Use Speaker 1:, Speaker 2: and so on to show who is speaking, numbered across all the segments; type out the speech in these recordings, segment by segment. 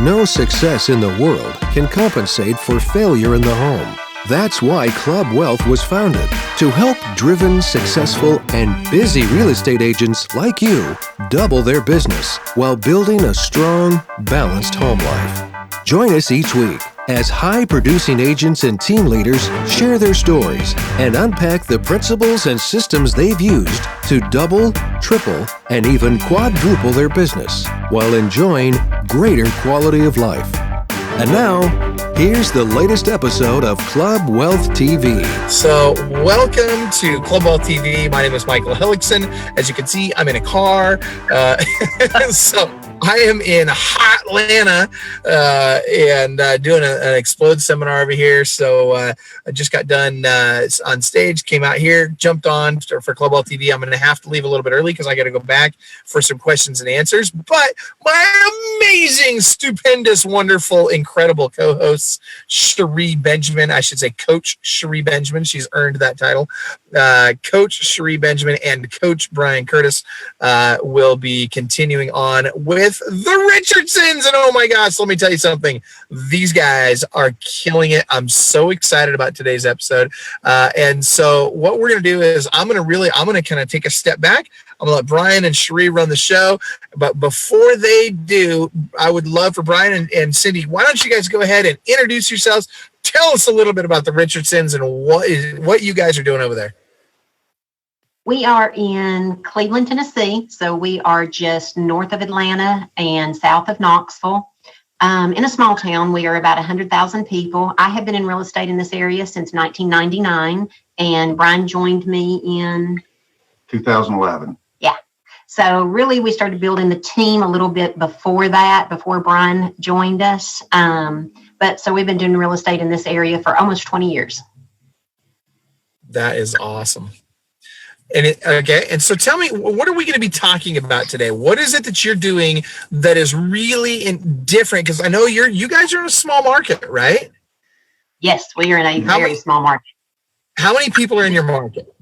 Speaker 1: no success in the world can compensate for failure in the home. That's why Club Wealth was founded, to help driven, successful, and busy real estate agents like you double their business while building a strong, balanced home life. Join us each week as high-producing agents and team leaders share their stories and unpack the principles and systems they've used to double, triple, and even quadruple their business while enjoying greater quality of life. And now, here's the latest episode of Club Wealth TV.
Speaker 2: So, welcome to Club Wealth TV. My name is Michael Hellickson. As you can see, I'm in a car. So, I am in hot Atlanta and doing an Explode seminar over here. So, I just got done on stage, came out here, jumped on for Club Wealth TV. I'm going to have to leave a little bit early because I got to go back for some questions and answers. But my amazing, stupendous, wonderful, incredible co-hosts, Cherie Benjamin, I should say Coach Cherie Benjamin. She's earned that title. Coach Cherie Benjamin and Coach Brian Curtis will be continuing on with the Richardsons. And oh my gosh, let me tell you something. These guys are killing it. I'm so excited about today's episode. And so what we're going to do is I'm going to kind of take a step back. I'm going to let Brian and Cherie run the show. But before they do, I would love for Brian and Cindy, why don't you guys go ahead and introduce yourselves? Tell us a little bit about the Richardsons and what you guys are doing over there.
Speaker 3: We are in Cleveland, Tennessee. So we are just north of Atlanta and south of Knoxville. In a small town, we are about 100,000 people. I have been in real estate in this area since 1999, and Brian joined me in
Speaker 4: 2011.
Speaker 3: Yeah. So really, we started building the team a little bit before that, before Brian joined us. But so we've been doing real estate in this area for almost 20 years.
Speaker 2: That is awesome. And so tell me, what are we going to be talking about today? What is it that you're doing that is really different? Because I know you guys are in a small market, right?
Speaker 3: Yes, we are in a very small market.
Speaker 2: How many people are in your market?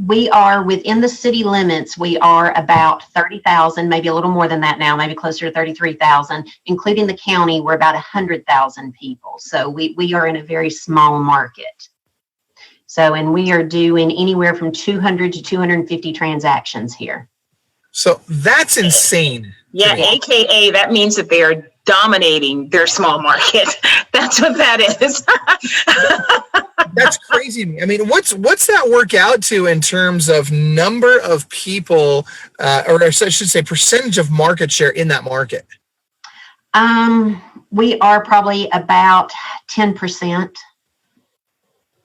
Speaker 3: We are within the city limits. We are about 30,000, maybe a little more than that now, maybe closer to 33,000, including the county. We're about 100,000 people. So we are in a very small market. So, and we are doing anywhere from 200 to 250 transactions here. So
Speaker 2: that's insane.
Speaker 5: Yeah, AKA that means that they are dominating their small market. That's what that is.
Speaker 2: That's crazy to me. I mean, what's that work out to in terms of number of people, or I should say percentage of market share in that market?
Speaker 3: We are probably about 10%.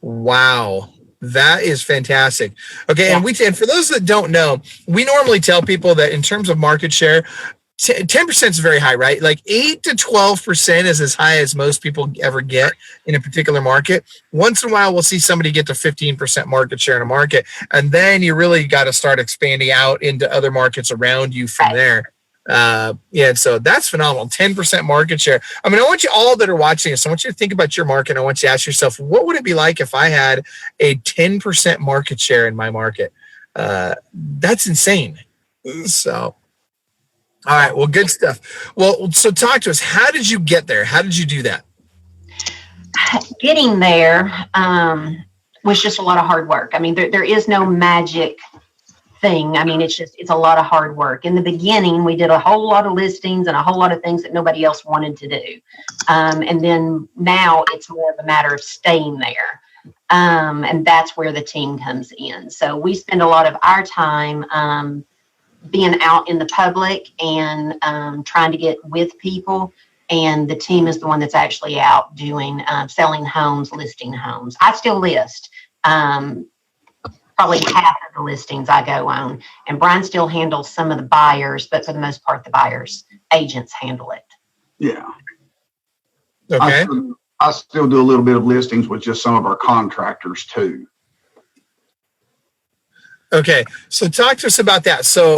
Speaker 2: Wow. That is fantastic. Okay. Yeah. And for those that don't know, we normally tell people that in terms of market share, 10% is very high, right? Like 8 to 12% is as high as most people ever get in a particular market. Once in a while, we'll see somebody get to 15% market share in a market. And then you really got to start expanding out into other markets around you from there. So that's phenomenal. 10% market share. I mean, I want you all that are watching this, I want you to think about your market. I want you to ask yourself, what would it be like if I had a 10% market share in my market? That's insane. So, all right. Well, good stuff. Well, so talk to us. How did you get there? How did you do that?
Speaker 3: Getting there was just a lot of hard work. I mean, there is no magic thing. I mean, it's a lot of hard work. In the beginning, we did a whole lot of listings and a whole lot of things that nobody else wanted to do. And then now it's more of a matter of staying there. And that's where the team comes in. So we spend a lot of our time being out in the public and trying to get with people. And the team is the one that's actually out doing selling homes, listing homes. I still list. Probably half of the listings I go on, and Brian still handles some of the buyers, but for the most part, the buyers' agents handle it.
Speaker 4: Yeah.
Speaker 2: Okay.
Speaker 4: I still do a little bit of listings with just some of our contractors too.
Speaker 2: Okay. So talk to us about that. So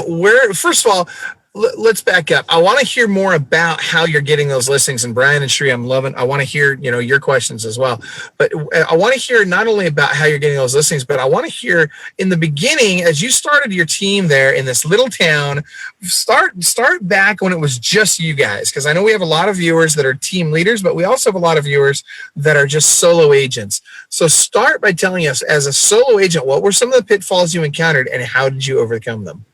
Speaker 2: first of all, let's back up. I want to hear more about how you're getting those listings. And Brian and Sri, I want to hear, your questions as well. But I want to hear not only about how you're getting those listings, but I want to hear in the beginning, as you started your team there in this little town, start back when it was just you guys. Because I know we have a lot of viewers that are team leaders, but we also have a lot of viewers that are just solo agents. So start by telling us, as a solo agent, what were some of the pitfalls you encountered and how did you overcome them?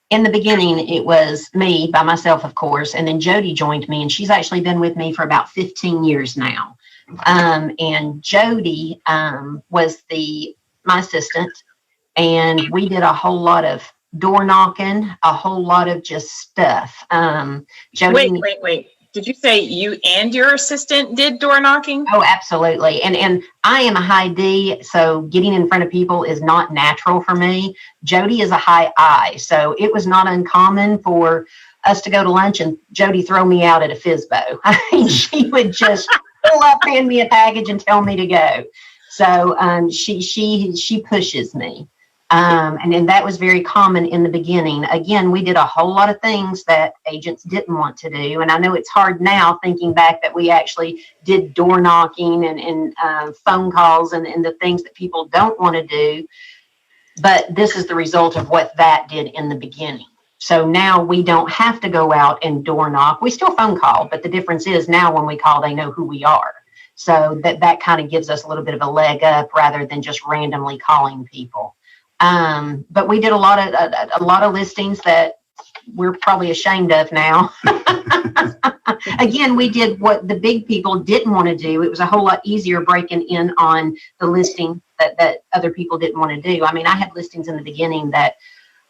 Speaker 3: In the beginning, it was me by myself, of course, and then Jody joined me, and she's actually been with me for about 15 years now. And Jody was my assistant, and we did a whole lot of door knocking, a whole lot of just stuff. Jody,
Speaker 5: wait. Did you say you and your assistant did door knocking?
Speaker 3: Oh, absolutely. And I am a high D, so getting in front of people is not natural for me. Jody is a high I, so it was not uncommon for us to go to lunch and Jody throw me out at a FISBO. I mean, she would just pull up, hand me a package, and tell me to go. So she pushes me. And then that was very common in the beginning. Again, we did a whole lot of things that agents didn't want to do. And I know it's hard now thinking back that we actually did door knocking and phone calls and the things that people don't want to do. But this is the result of what that did in the beginning. So now we don't have to go out and door knock. We still phone call, but the difference is now when we call, they know who we are. So that kind of gives us a little bit of a leg up rather than just randomly calling people. But we did a lot of listings that we're probably ashamed of now. Again, we did what the big people didn't want to do. It was a whole lot easier breaking in on the listing that other people didn't want to do. I mean, I had listings in the beginning that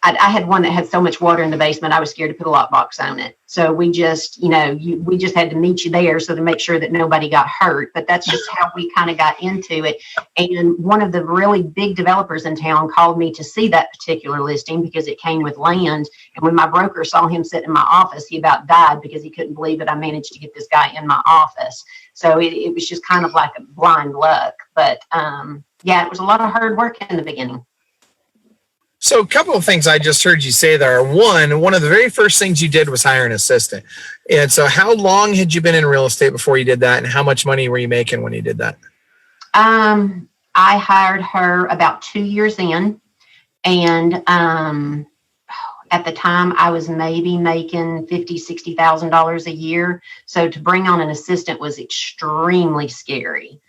Speaker 3: I had one that had so much water in the basement, I was scared to put a lockbox on it. So we just, we just had to meet you there so to make sure that nobody got hurt. But that's just how we kind of got into it. And one of the really big developers in town called me to see that particular listing because it came with land. And when my broker saw him sit in my office, he about died because he couldn't believe that I managed to get this guy in my office. So it was just kind of like a blind luck. But yeah, it was a lot of hard work in the beginning.
Speaker 2: So a couple of things I just heard you say there. One of the very first things you did was hire an assistant. And so how long had you been in real estate before you did that? And how much money were you making when you did that?
Speaker 3: I hired her about 2 years in. And at the time I was maybe making $50,000, $60,000 a year. So to bring on an assistant was extremely scary.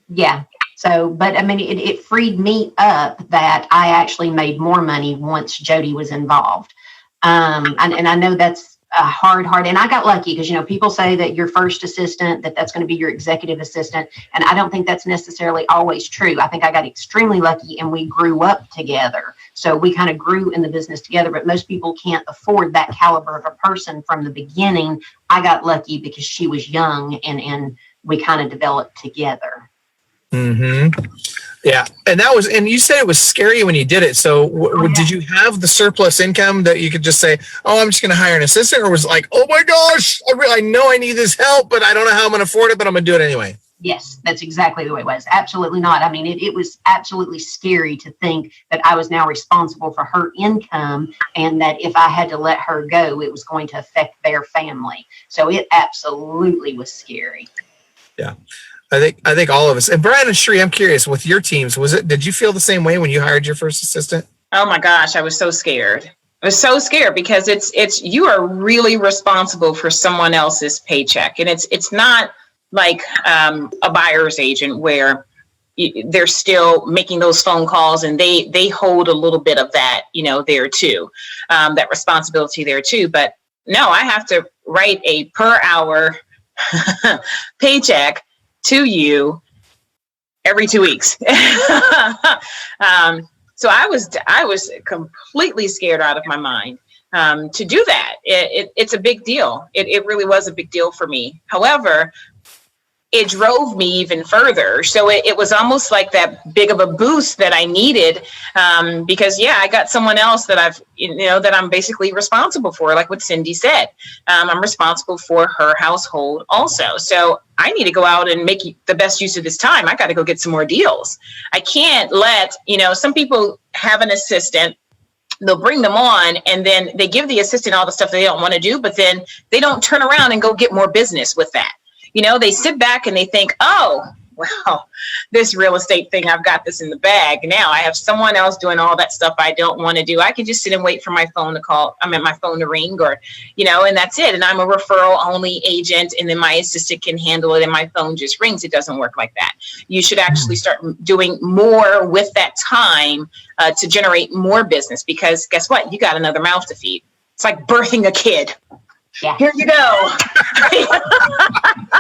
Speaker 3: Yeah. So, but I mean, it freed me up that I actually made more money once Jody was involved. And I know that's a hard, and I got lucky because, people say that your first assistant, that's going to be your executive assistant. And I don't think that's necessarily always true. I think I got extremely lucky and we grew up together. So we kind of grew in the business together, but most people can't afford that caliber of a person from the beginning. I got lucky because she was young and we kind of developed together.
Speaker 2: Mm-hmm. Yeah. And you said it was scary when you did it. So did you have the surplus income that you could just say, oh, I'm just going to hire an assistant? Or was it like, oh my gosh, I know I need this help, but I don't know how I'm going to afford it, but I'm going to do it anyway?
Speaker 3: Yes, that's exactly the way it was. Absolutely not. I mean, it was absolutely scary to think that I was now responsible for her income and that if I had to let her go, it was going to affect their family. So it absolutely was scary. Yeah.
Speaker 2: I think all of us. And Brian and Sri, I'm curious, with your teams, did you feel the same way when you hired your first assistant?
Speaker 5: Oh my gosh, I was so scared. I was so scared because it's you are really responsible for someone else's paycheck. And it's not like a buyer's agent where they're still making those phone calls and they hold a little bit of that, there too, that responsibility there too. But no, I have to write a per hour paycheck to you every 2 weeks. So I was completely scared out of my mind to do that. It's a big deal. It really was a big deal for me. However, it drove me even further. So it was almost like that big of a boost that I needed because, I got someone else that that I'm basically responsible for, like what Cindi said. I'm responsible for her household also. So I need to go out and make the best use of this time. I got to go get some more deals. I can't let, some people have an assistant they'll bring them on, and then they give the assistant all the stuff they don't want to do, but then they don't turn around and go get more business with that. They sit back and they think, oh, well, this real estate thing, I've got this in the bag. Now I have someone else doing all that stuff I don't want to do. I can just sit and wait for my phone to call. My phone to ring, or, and that's it. And I'm a referral only agent, and then my assistant can handle it and my phone just rings. It doesn't work like that. You should actually start doing more with that time to generate more business, because guess what? You got another mouth to feed. It's like birthing a kid. Yeah. Here you go.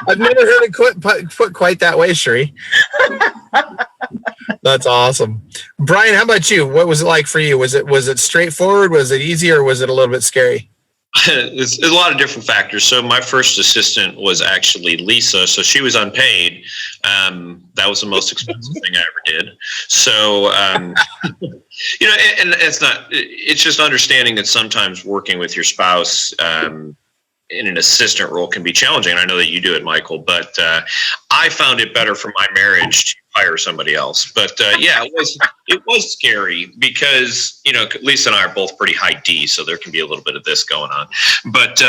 Speaker 2: I've never heard it put quite that way, Sheree. That's awesome. Brian, how about you? What was it like for you? Was it straightforward? Was it easy, or was it a little bit scary?
Speaker 6: It's a lot of different factors. So my first assistant was actually Lisa. So she was unpaid. That was the most expensive thing I ever did. So, and it's just understanding that sometimes working with your spouse, in an assistant role can be challenging. I know that you do it, Michael, but I found it better for my marriage to hire somebody else. But it was scary because, Lisa and I are both pretty high D, so there can be a little bit of this going on. But,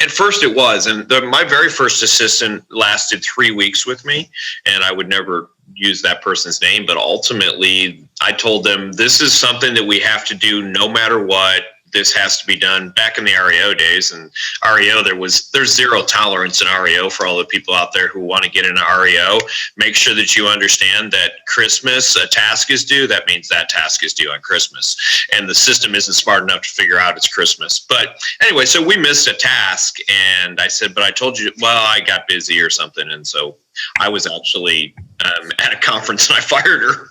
Speaker 6: at first it was, and my very first assistant lasted 3 weeks with me, and I would never use that person's name, but ultimately I told them, this is something that we have to do no matter what. This has to be done. Back in the REO days, and REO, there's zero tolerance in REO for all the people out there who want to get into REO. Make sure that you understand that Christmas, a task is due. That means that task is due on Christmas, and the system isn't smart enough to figure out it's Christmas. But anyway, so we missed a task, and I said, but I told you, well, I got busy or something, and so I was actually at a conference and I fired her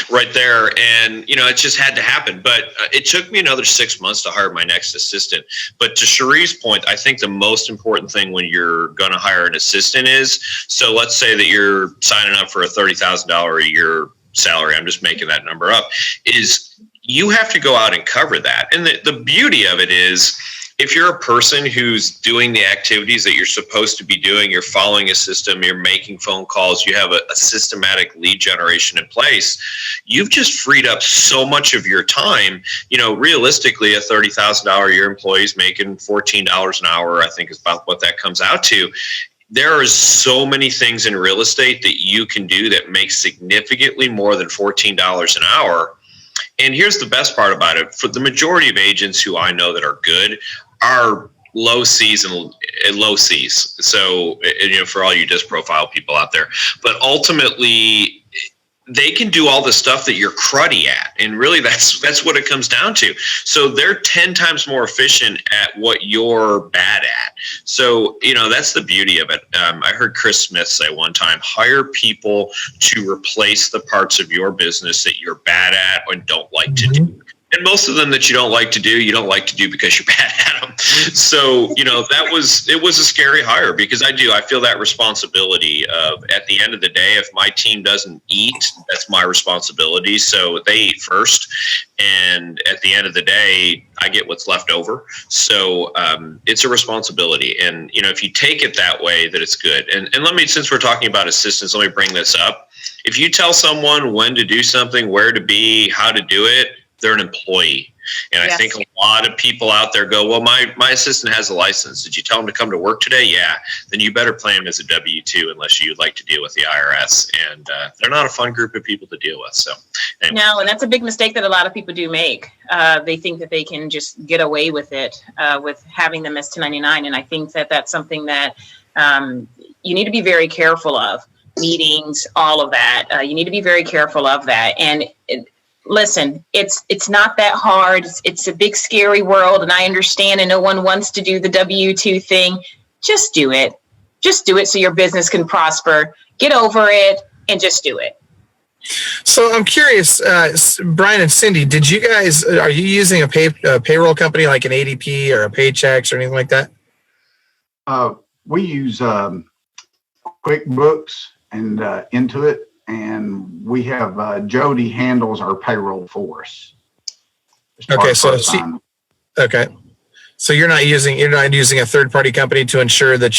Speaker 6: right there. And, it just had to happen. But it took me another 6 months to hire my next assistant. But to Sheree's point, I think the most important thing when you're going to hire an assistant is, so let's say that you're signing up for a $30,000 a year salary. I'm just making that number up, is you have to go out and cover that. And the beauty of it is, if you're a person who's doing the activities that you're supposed to be doing, you're following a system, you're making phone calls, you have a systematic lead generation in place, you've just freed up so much of your time. Realistically, a $30,000 a year employee is making $14 an hour, I think is about what that comes out to. There are so many things in real estate that you can do that make significantly more than $14 an hour. And here's the best part about it. For the majority of agents who I know that are good are low C's and low C's. So, for all you disc profile people out there, but ultimately they can do all the stuff that you're cruddy at. And really that's what it comes down to. So they're 10 times more efficient at what you're bad at. So, that's the beauty of it. I heard Chris Smith say one time, hire people to replace the parts of your business that you're bad at and don't like to do. And most of them that you don't like to do, you don't like to do because you're bad at them. So, it was a scary hire, because I feel that responsibility of, at the end of the day, if my team doesn't eat, that's my responsibility. So they eat first. And at the end of the day, I get what's left over. So it's a responsibility. And, if you take it that way, that it's good. And since we're talking about assistants, let me bring this up. If you tell someone when to do something, where to be, how to do it, they're an employee. And yes. I think a lot of people out there go, well, my assistant has a license. Did you tell him to come to work today? Yeah. Then you better play him as a W-2 unless you'd like to deal with the IRS. And they're not a fun group of people to deal with. So anyway. No,
Speaker 5: and that's a big mistake that a lot of people do make. They think that they can just get away with it, with having them as 1099. And I think that that's something that you need to be very careful of. Meetings, all of that. You need to be very careful of that. And listen, it's not that hard. It's a big, scary world, and I understand, and no one wants to do the W-2 thing. Just do it. Just do it so your business can prosper. Get over it and just do it.
Speaker 2: So I'm curious, Brian and Cindy, are you using a payroll company like an ADP or a Paychex or anything like that?
Speaker 4: We use QuickBooks and Intuit. And we have Jody handles our payroll for us.
Speaker 2: Okay, so so you're not using a third party company to ensure that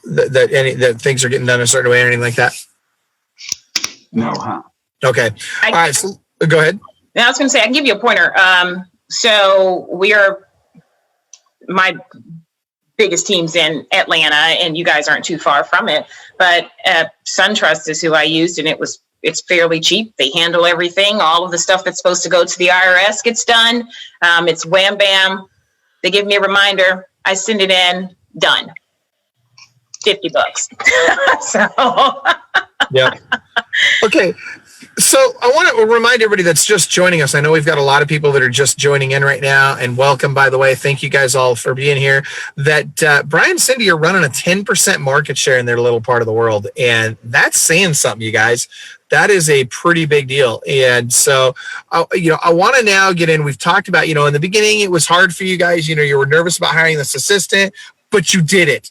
Speaker 2: that things are getting done a certain way or anything like that.
Speaker 4: No, huh?
Speaker 2: Okay, all right. So go ahead.
Speaker 5: And I was going to say, I can give you a pointer. So my biggest team's in Atlanta, and you guys aren't too far from it. But SunTrust is who I used, and it's fairly cheap. They handle everything. All of the stuff that's supposed to go to the IRS gets done. It's wham bam. They give me a reminder. I send it in. Done. $50. So.
Speaker 2: Yeah. Okay. So I want to remind everybody that's just joining us. I know we've got a lot of people that are just joining in right now, and welcome, by the way. Thank you guys all for being here. That Brian and Cindi are running a 10% market share in their little part of the world, and that's saying something, you guys. That is a pretty big deal. And so, I want to now get in. We've talked about, in the beginning, it was hard for you guys. You were nervous about hiring this assistant, but you did it.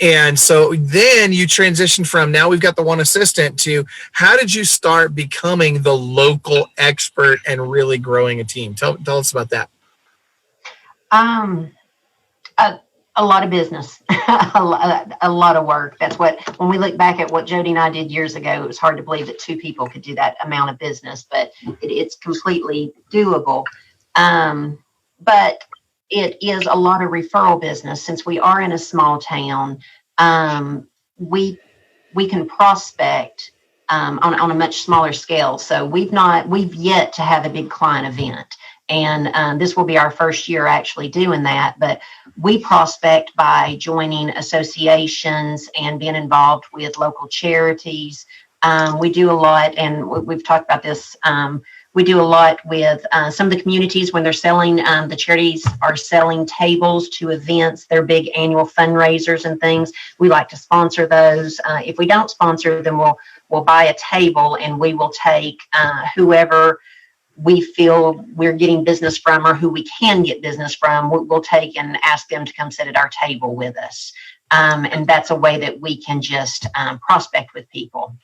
Speaker 2: And so then you transition from, now we've got the one assistant, to how did you start becoming the local expert and really growing a team? Tell us about that.
Speaker 3: A lot of business, a lot of work. That's when we look back at what Jody and I did years ago, it was hard to believe that two people could do that amount of business, but it's completely doable. But it is a lot of referral business. Since we are in a small town, we can prospect on a much smaller scale. So we've yet to have a big client event. And this will be our first year actually doing that. But we prospect by joining associations and being involved with local charities. We do a lot, and we've talked about this. We do a lot with some of the communities when they're selling, the charities are selling tables to events, their big annual fundraisers and things. We like to sponsor those. If we don't sponsor them, we'll buy a table, and we will take whoever we feel we're getting business from or who we can get business from, we'll take and ask them to come sit at our table with us. And that's a way that we can just prospect with people.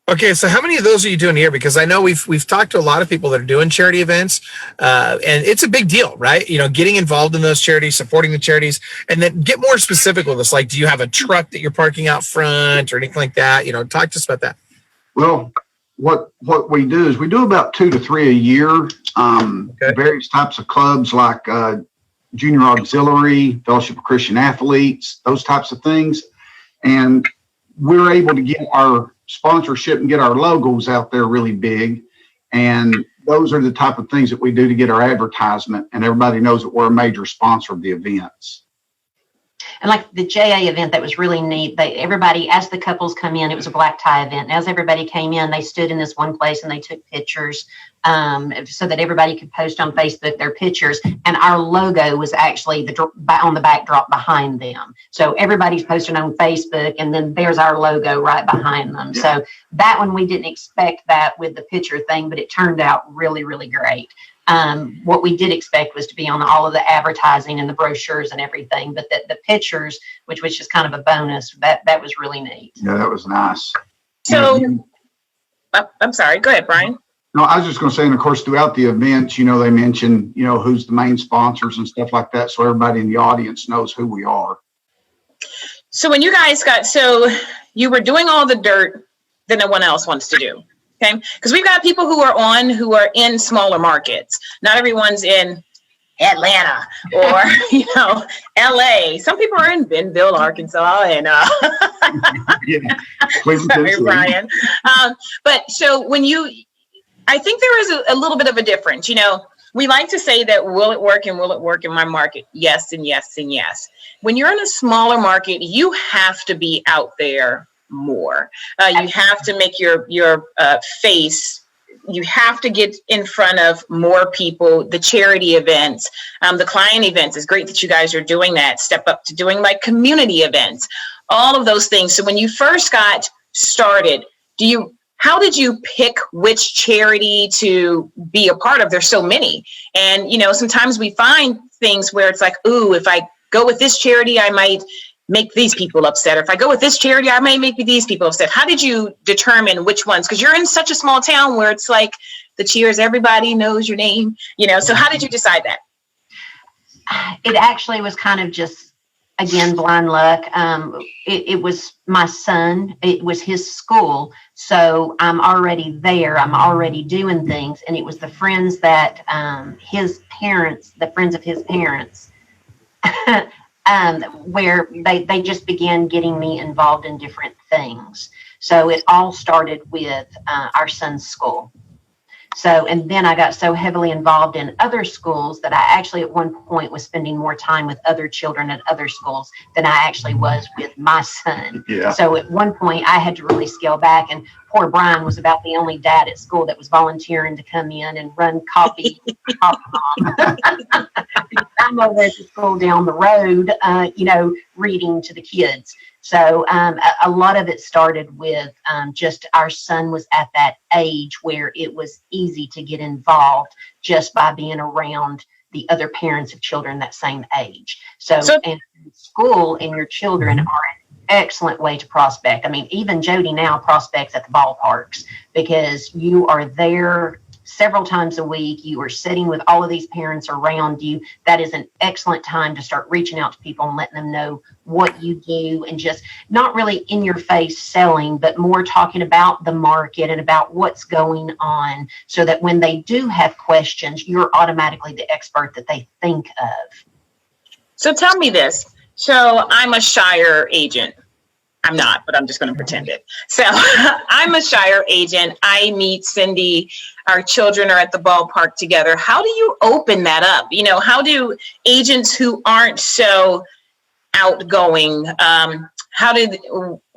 Speaker 2: Okay, so how many of those are you doing here? Because I know we've talked to a lot of people that are doing charity events, and it's a big deal, right? Getting involved in those charities, supporting the charities, and then get more specific with us. Like, do you have a truck that you're parking out front or anything like that? Talk to us about that.
Speaker 4: Well, what we do is we do about 2 to 3 a year. Various types of clubs like Junior Auxiliary, Fellowship of Christian Athletes, those types of things, and we're able to get our sponsorship and get our logos out there really big. And those are the type of things that we do to get our advertisement, and everybody knows that we're a major sponsor of the events.
Speaker 3: And like the JA event, that was really neat. Everybody, as the couples come in, it was a black tie event. And as everybody came in, they stood in this one place and they took pictures so that everybody could post on Facebook their pictures. And our logo was actually on the backdrop behind them. So everybody's posting on Facebook, and then there's our logo right behind them. Yeah. So that one, we didn't expect that with the picture thing, but it turned out really, really great. What we did expect was to be on all of the advertising and the brochures and everything, but the pictures, which was just kind of a bonus, that was really neat.
Speaker 4: Yeah, that was nice.
Speaker 5: So, I'm sorry. Go ahead, Brian.
Speaker 4: No, I was just going to say, and of course, throughout the events, they mention, who's the main sponsors and stuff like that, so everybody in the audience knows who we are.
Speaker 5: So when you guys you were doing all the dirt that no one else wants to do. Okay, because we've got people who are in smaller markets. Not everyone's in Atlanta or LA. Some people are in Bentonville, Arkansas, and sorry, Brian. But so I think there is a little bit of a difference. We like to say that will it work in my market? Yes, and yes, and yes. When you're in a smaller market, you have to be out there more. You have to make your face. You have to get in front of more people. The charity events, the client events. It's great that you guys are doing that. Step up to doing like community events, all of those things. So when you first got started, how did you pick which charity to be a part of? There's so many, and sometimes we find things where it's like, ooh, if I go with this charity, I might make these people upset. Or if I go with this charity, I may make these people upset. How did you determine which ones? Because you're in such a small town where it's like the Cheers, everybody knows your name, so how did you decide that?
Speaker 3: It actually was kind of just again, blind luck. It was my son. It was his school. So I'm already there. I'm already doing things. And it was the friends that his parents, the friends of his parents, where they just began getting me involved in different things. So it all started with our son's school. So, and then I got so heavily involved in other schools that I actually at one point was spending more time with other children at other schools than I actually was with my son.
Speaker 4: Yeah.
Speaker 3: So at one point I had to really scale back, and poor Brian was about the only dad at school that was volunteering to come in and run coffee. I'm over at the school down the road, reading to the kids. So a lot of it started with just our son was at that age where it was easy to get involved just by being around the other parents of children that same age. So and school and your children are an excellent way to prospect. I mean, even Jody now prospects at the ballparks because you are there several times a week. You are sitting with all of these parents around you. That is an excellent time to start reaching out to people and letting them know what you do, and just not really in your face selling, but more talking about the market and about what's going on, so that when they do have questions, you're automatically the expert that they think of.
Speaker 5: So tell me this. So I'm a Shire agent. I'm not, but I'm just going to pretend it. So I'm a Shire agent. I meet Cindi. Our children are at the ballpark together. How do you open that up? How do agents who aren't so outgoing,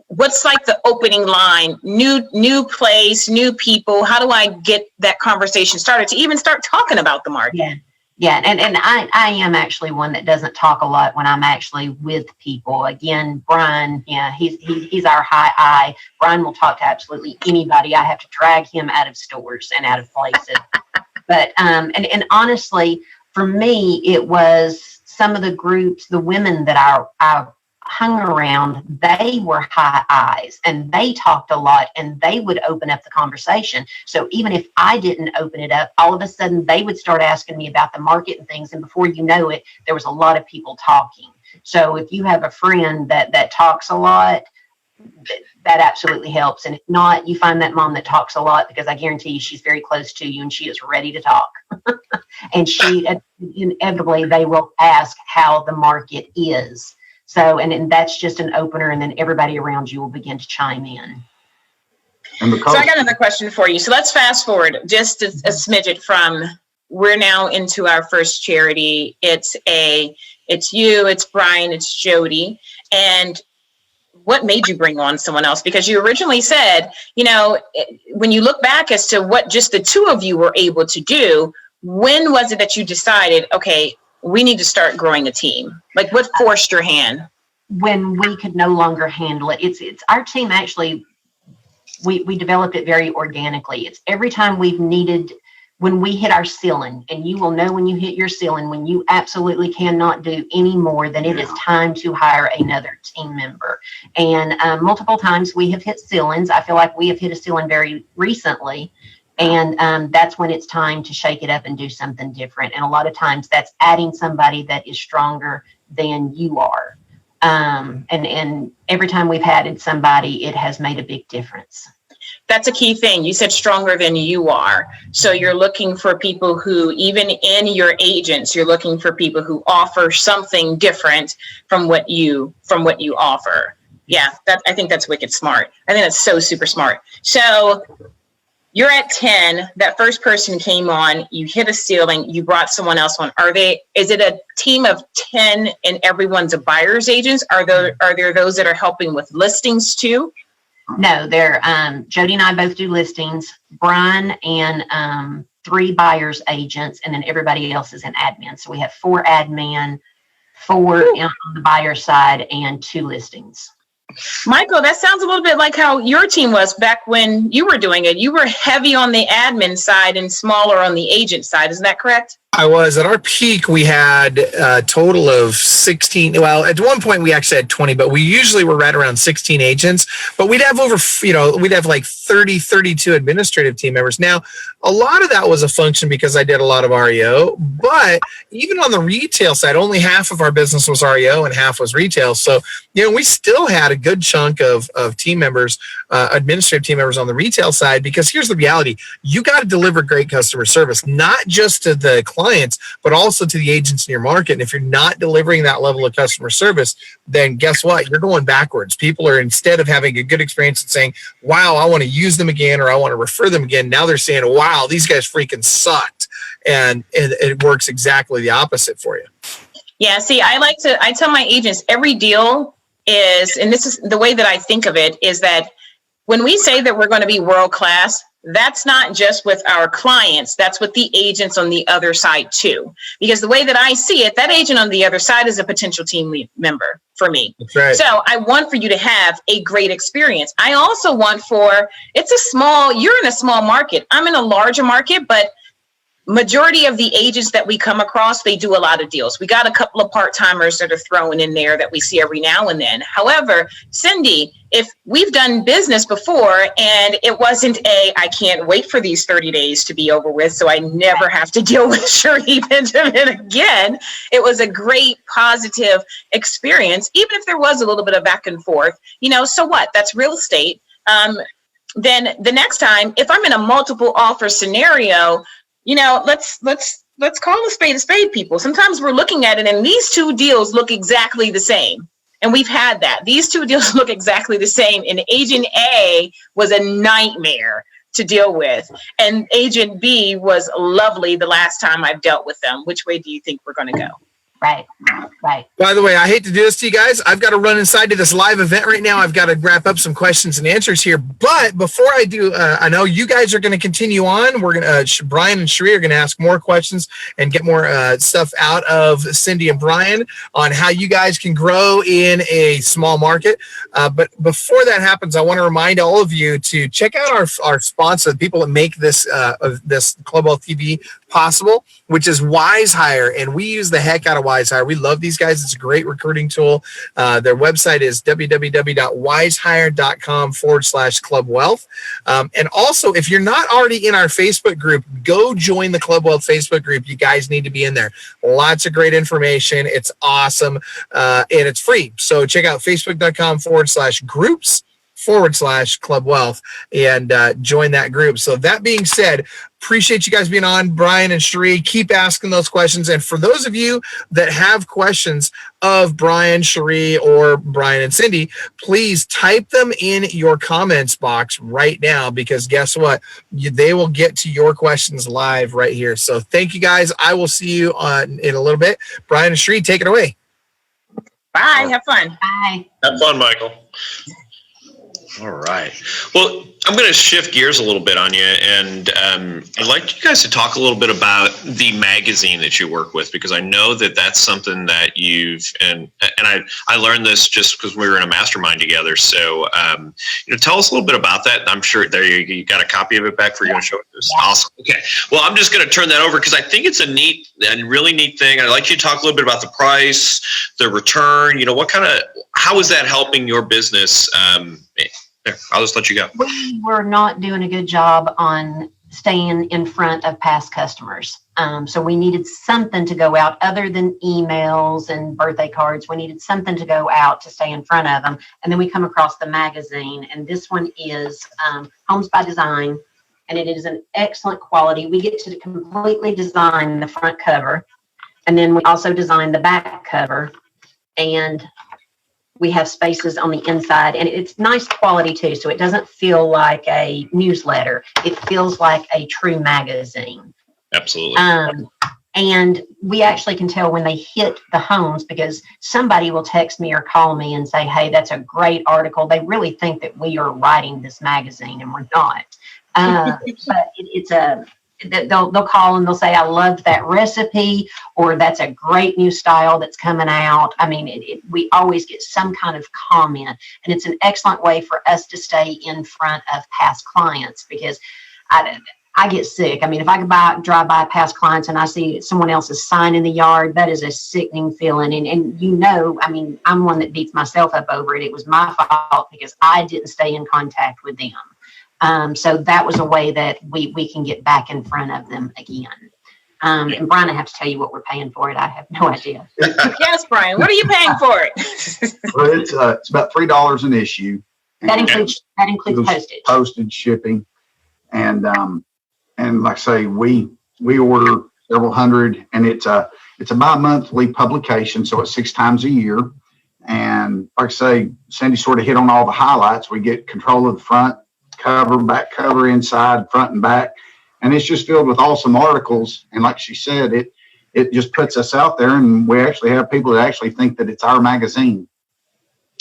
Speaker 5: what's like the opening line, new place, new people? How do I get that conversation started to even start talking about the market?
Speaker 3: Yeah, and I am actually one that doesn't talk a lot when I'm actually with people. Again, Brian, he's our high eye. Brian will talk to absolutely anybody. I have to drag him out of stores and out of places. But and honestly, for me, it was some of the groups, the women that I hung around, they were high eyes and they talked a lot and they would open up the conversation. So even if I didn't open it up, all of a sudden they would start asking me about the market and things. And before you know it, there was a lot of people talking. So if you have a friend that talks a lot, that absolutely helps. And if not, you find that mom that talks a lot, because I guarantee you she's very close to you and she is ready to talk. And she inevitably, they will ask how the market is. So, and that's just an opener, and then everybody around you will begin to chime in.
Speaker 5: So I got another question for you. So let's fast forward just a smidget from, we're now into our first charity. It's you, it's Brian, it's Jody. And what made you bring on someone else? Because you originally said, when you look back as to what just the two of you were able to do, when was it that you decided, okay, we need to start growing a team? Like, what forced your hand?
Speaker 3: When we could no longer handle it. It's our team actually, we developed it very organically. It's every time when we hit our ceiling, and you will know when you hit your ceiling, when you absolutely cannot do any more, then it is time to hire another team member. And multiple times we have hit ceilings. I feel like we have hit a ceiling very recently. And that's when it's time to shake it up and do something different. And a lot of times that's adding somebody that is stronger than you are. And every time we've added somebody, it has made a big difference.
Speaker 5: That's a key thing. You said stronger than you are. So you're looking for people who, even in your agents, you're looking for people who offer something different from what you offer. Yeah, I think that's wicked smart. I think that's so super smart. So you're at 10, that first person came on, you hit a ceiling, you brought someone else on. Is it a team of 10 and everyone's a buyer's agents? Are there those that are helping with listings too?
Speaker 3: No, they're Jody and I both do listings, Brian and 3 buyer's agents, and then everybody else is an admin. So we have 4 admin, 4 on the buyer side, and 2 listings.
Speaker 5: Michael, that sounds a little bit like how your team was back when you were doing it. You were heavy on the admin side and smaller on the agent side. Isn't that correct?
Speaker 2: I was at our peak. We had a total of 16. Well, at one point we actually had 20, but we usually were right around 16 agents. But we'd have we'd have like 30, 32 administrative team members. Now, a lot of that was a function because I did a lot of REO. But even on the retail side, only half of our business was REO and half was retail. So, we still had a good chunk of team members, administrative team members on the retail side, because here's the reality. You got to deliver great customer service, not just to the clients, but also to the agents in your market. And if you're not delivering that level of customer service, then guess what? You're going backwards. People are, instead of having a good experience and saying, wow, I want to use them again, or I want to refer them again, now they're saying, wow, these guys freaking sucked. And it works exactly the opposite for you.
Speaker 5: Yeah, see, I tell my agents every deal is, and this is the way that I think of it, is that when we say that we're going to be world-class, that's not just with our clients, that's with the agents on the other side too. Because the way that I see it, that agent on the other side is a potential team member for me.
Speaker 2: That's right.
Speaker 5: So I want for you to have a great experience. I also want you're in a small market. I'm in a larger market, but majority of the agents that we come across, they do a lot of deals. We got a couple of part-timers that are thrown in there that we see every now and then. However, Cindi, if we've done business before and it wasn't I can't wait for these 30 days to be over with, so I never have to deal with Cherie Benjamin again. It was a great positive experience, even if there was a little bit of back and forth, so what? That's real estate. Then the next time, if I'm in a multiple offer scenario, let's call a spade, people. Sometimes we're looking at it and these two deals look exactly the same. And we've had that. These two deals look exactly the same. And agent A was a nightmare to deal with. And agent B was lovely the last time I've dealt with them. Which way do you think we're going to go?
Speaker 3: Right.
Speaker 2: By the way, I hate to do this to you guys. I've got to run inside to this live event right now. I've got to wrap up some questions and answers here. But before I do, I know you guys are going to continue on. We're going to, Brian and Cherie are going to ask more questions and get more stuff out of Cindi and Brian on how you guys can grow in a small market. But before that happens, I want to remind all of you to check out our sponsor, the people that make this Club Wealth TV possible, which is WiseHire. And we use the heck out of WiseHire. We love these guys. It's a great recruiting tool. Their website is www.wisehire.com/Club Wealth. And also, if you're not already in our Facebook group, go join the Club Wealth Facebook group. You guys need to be in there. Lots of great information. It's awesome. And it's free. So check out facebook.com/groups/Club Wealth and join that group. So that being said, appreciate you guys being on. Brian and Cherie, keep asking those questions. And for those of you that have questions of Brian, Cherie, or Brian and Cindi, please type them in your comments box right now, because guess what? They will get to your questions live right here. So thank you guys. I will see you in a little bit. Brian and Cherie, take it away.
Speaker 5: Bye. Have fun.
Speaker 3: Bye.
Speaker 6: Have fun, Michael. All right. Well, I'm going to shift gears a little bit on you, and I'd like you guys to talk a little bit about the magazine that you work with, because I know that that's something that and I learned this just because we were in a mastermind together. So, tell us a little bit about that. I'm sure there you got a copy of it back for you to show it to us. Yeah. Awesome. Okay. Well, I'm just going to turn that over because I think it's a really neat thing. I'd like you to talk a little bit about the price, the return. How is that helping your business? I'll just let you go.
Speaker 3: We were not doing a good job on staying in front of past customers. So we needed something to go out other than emails and birthday cards. We needed something to go out to stay in front of them. And then we come across the magazine, and this one is Homes by Design, and it is an excellent quality. We get to completely design the front cover, and then we also design the back cover, and we have spaces on the inside, and it's nice quality too. So it doesn't feel like a newsletter. It feels like a true magazine.
Speaker 6: Absolutely.
Speaker 3: And we actually can tell when they hit the homes, because somebody will text me or call me and say, hey, that's a great article. They really think that we are writing this magazine, and we're not. But they'll call and they'll say, I loved that recipe, or that's a great new style that's coming out. I mean, we always get some kind of comment, and it's an excellent way for us to stay in front of past clients, because I get sick. I mean, if I could drive by past clients and I see someone else's sign in the yard, that is a sickening feeling. And you know, I mean, I'm one that beats myself up over it. It was my fault because I didn't stay in contact with them. So that was a way that we can get back in front of them again. And Brian, I have to tell you what we're paying for it. I have no idea.
Speaker 5: Yes, Brian, what are you paying for it?
Speaker 4: Well, it's about $3 an issue.
Speaker 3: That includes postage.
Speaker 4: Postage, shipping, and like I say, we order several hundred, and it's a bi-monthly publication, so it's 6 times a year. And like I say, Cindy sort of hit on all the highlights. We get control of the front cover, back cover, inside, front and back, and it's just filled with awesome articles. And like she said, it just puts us out there, and we actually have people that actually think that it's our magazine.